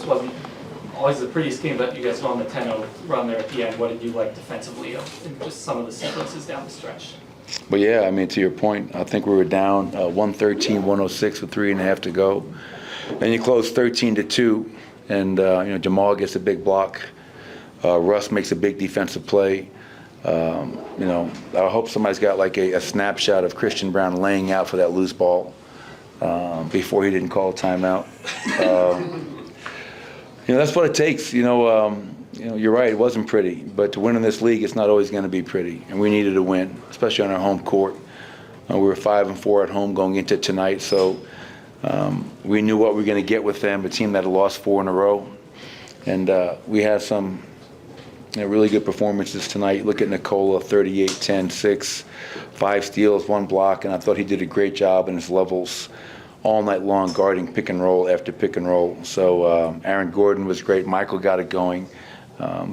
wasn't always the prettiest game, but you guys go on the 10-0 run there at the end. What did you like defensively in just some of the sequences down the stretch? But yeah, I mean, to your point, I think we were down 113, 106 with 3.5 to go. And you close 13-2, and Jamal gets a big block. Russ makes a big defensive play. I hope somebody's got like a snapshot of Christian Brown laying out for that loose ball before he didn't call a timeout. That's what it takes. You're right, it wasn't pretty, but to win in this league, it's not always going to be pretty, and we needed to win, especially on our home court. We were 5-4 at home going into tonight, so we knew what we were going to get with them, a team that had lost 4 in a row, and we had some really good performances tonight. Look at Nikola, 38, 10, 6, 5 steals, 1 block, and I thought he did a great job in his levels all night long, guarding pick and roll after pick and roll. So Aaron Gordon was great. Michael got it going.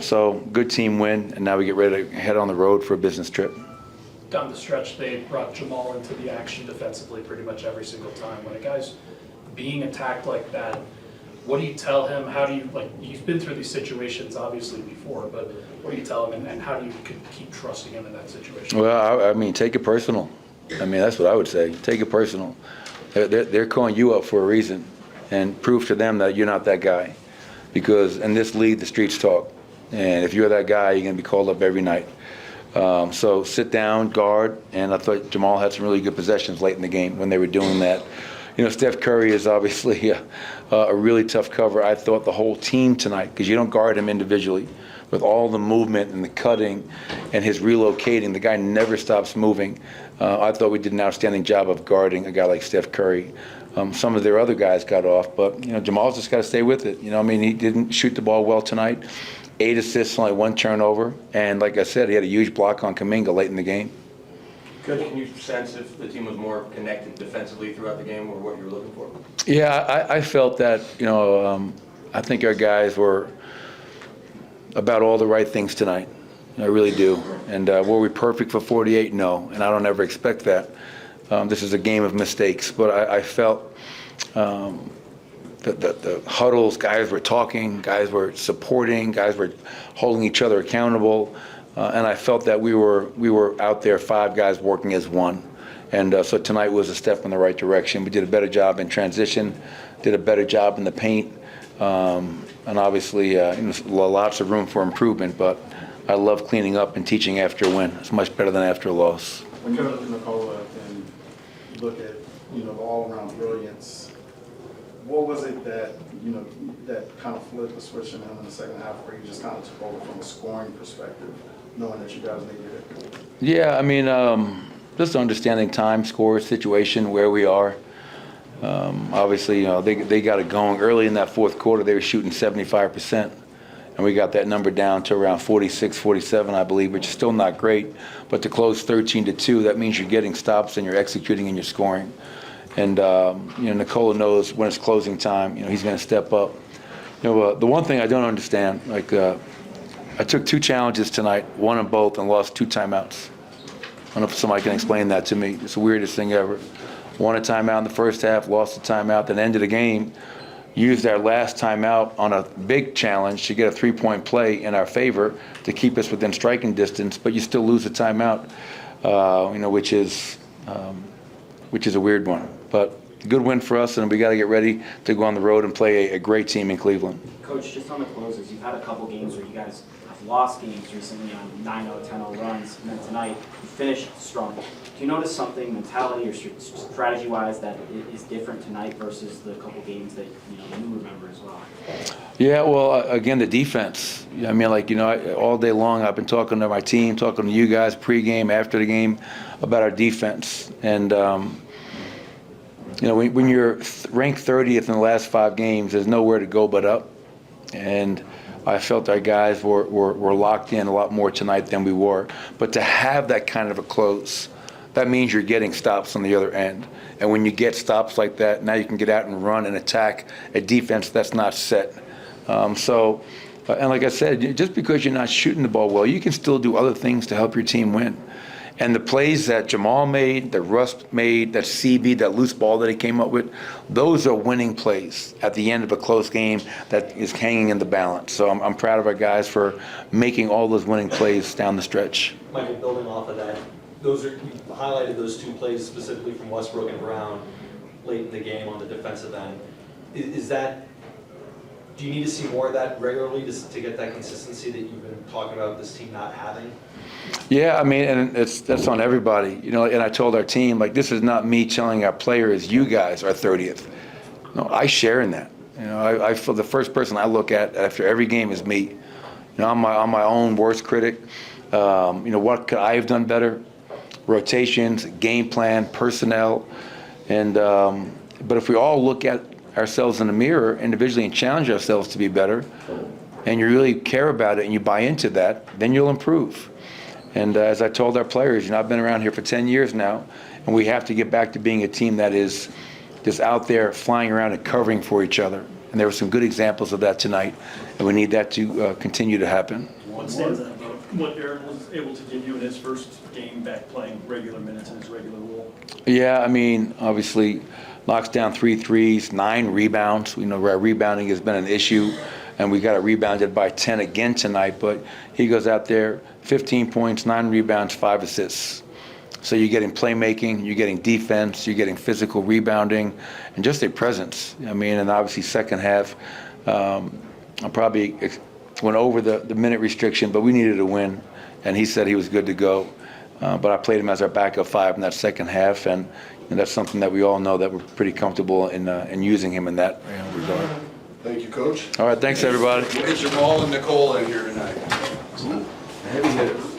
So good team win, and now we get ready to head on the road for a business trip. Down the stretch, they brought Jamal into the action defensively pretty much every single time. When a guy's being attacked like that, what do you tell him? How do you, he's been through these situations obviously before, but what do you tell him, and how do you keep trusting him in that situation? Well, I mean, take it personal. I mean, that's what I would say. Take it personal. They're calling you up for a reason, and prove to them that you're not that guy. Because in this league, the streets talk. And if you're that guy, you're going to be called up every night. So sit down, guard, and I thought Jamal had some really good possessions late in the game when they were doing that. Steph Curry is obviously a really tough cover. I thought the whole team tonight, because you don't guard him individually, with all the movement and the cutting and his relocating, the guy never stops moving. I thought we did an outstanding job of guarding a guy like Steph Curry. Some of their other guys got off, but Jamal's just got to stay with it. He didn't shoot the ball well tonight. 8 assists, only 1 turnover, and like I said, he had a huge block on Kuminga late in the game. Coach, can you sense if the team was more connected defensively throughout the game, or what you were looking for? Yeah, I felt that. I think our guys were about all the right things tonight. I really do. And were we perfect for 48? No, and I don't ever expect that. This is a game of mistakes, but I felt the huddles, guys were talking, guys were supporting, guys were holding each other accountable, and I felt that we were out there, 5 guys working as one. And so tonight was a step in the right direction. We did a better job in transition, did a better job in the paint, and obviously lots of room for improvement, but I love cleaning up and teaching after a win. It's much better than after a loss. When you look at Nikola and look at the all-around brilliance, what was it that that kind of flipped the switch in him in the second half, where he just kind of took over from a scoring perspective, knowing that you guys needed it? Yeah, I mean, just understanding time, score, situation, where we are. Obviously, they got it going early in that fourth quarter. They were shooting 75%. And we got that number down to around 46, 47, I believe, which is still not great. But to close 13-2, that means you're getting stops and you're executing and you're scoring. And Nikola knows when it's closing time, he's going to step up. The one thing I don't understand, I took 2 challenges tonight, won them both, and lost 2 timeouts. I don't know if somebody can explain that to me. It's the weirdest thing ever. Won a timeout in the first half, lost a timeout, then ended the game. Used our last timeout on a big challenge to get a 3-point play in our favor to keep us within striking distance, but you still lose a timeout, which is a weird one. But good win for us, and we got to get ready to go on the road and play a great team in Cleveland. Coach, just on the closes, you've had a couple games where you guys have lost games recently on 9-0, 10-0 runs, and then tonight you finished strong. Do you notice something mentality or strategy-wise that is different tonight versus the couple games that you remember as well? Yeah, well, again, the defense. I mean, all day long I've been talking to my team, talking to you guys pregame, after the game, about our defense. And when you're ranked 30th in the last 5 games, there's nowhere to go but up. And I felt our guys were locked in a lot more tonight than we were. But to have that kind of a close, that means you're getting stops on the other end. And when you get stops like that, now you can get out and run and attack a defense that's not set. And like I said, just because you're not shooting the ball well, you can still do other things to help your team win. And the plays that Jamal made, that Russ made, that CB, that loose ball that he came up with, those are winning plays at the end of a close game that is hanging in the balance. So I'm proud of our guys for making all those winning plays down the stretch. Michael, building off of that, you highlighted those 2 plays specifically from Westbrook and Brown late in the game on the defensive end. Is that, do you need to see more of that regularly to get that consistency that you've been talking about this team not having? Yeah, I mean, and that's on everybody, you know, and I told our team, like, this is not me telling our players, you guys are 30th. No, I share in that. You know, I feel the first person I look at after every game is me. You know, I'm my own worst critic. You know, what could I have done better? Rotations, game plan, personnel, and but if we all look at ourselves in the mirror individually and challenge ourselves to be better, and you really care about it and you buy into that, then you'll improve. And as I told our players, you know, I've been around here for 10 years now, and we have to get back to being a team that is just out there flying around and covering for each other. And there were some good examples of that tonight, and we need that to continue to happen. What stands out about what Aaron was able to give you in his first game back playing regular minutes in his regular role? Yeah, I mean, obviously, knocks down 3 threes, 9 rebounds. We know our rebounding has been an issue, and we got it rebounded by 10 again tonight. But he goes out there, 15 points, 9 rebounds, 5 assists. So you're getting playmaking, you're getting defense, you're getting physical rebounding, and just a presence. I mean, and obviously second half, I probably went over the minute restriction, but we needed a win, and he said he was good to go. But I played him as our backup 5 in that second half, and that's something that we all know that we're pretty comfortable in using him in that regard. Thank you, Coach. All right, thanks everybody. Jamal and Nikola in here tonight. Heavy hitter.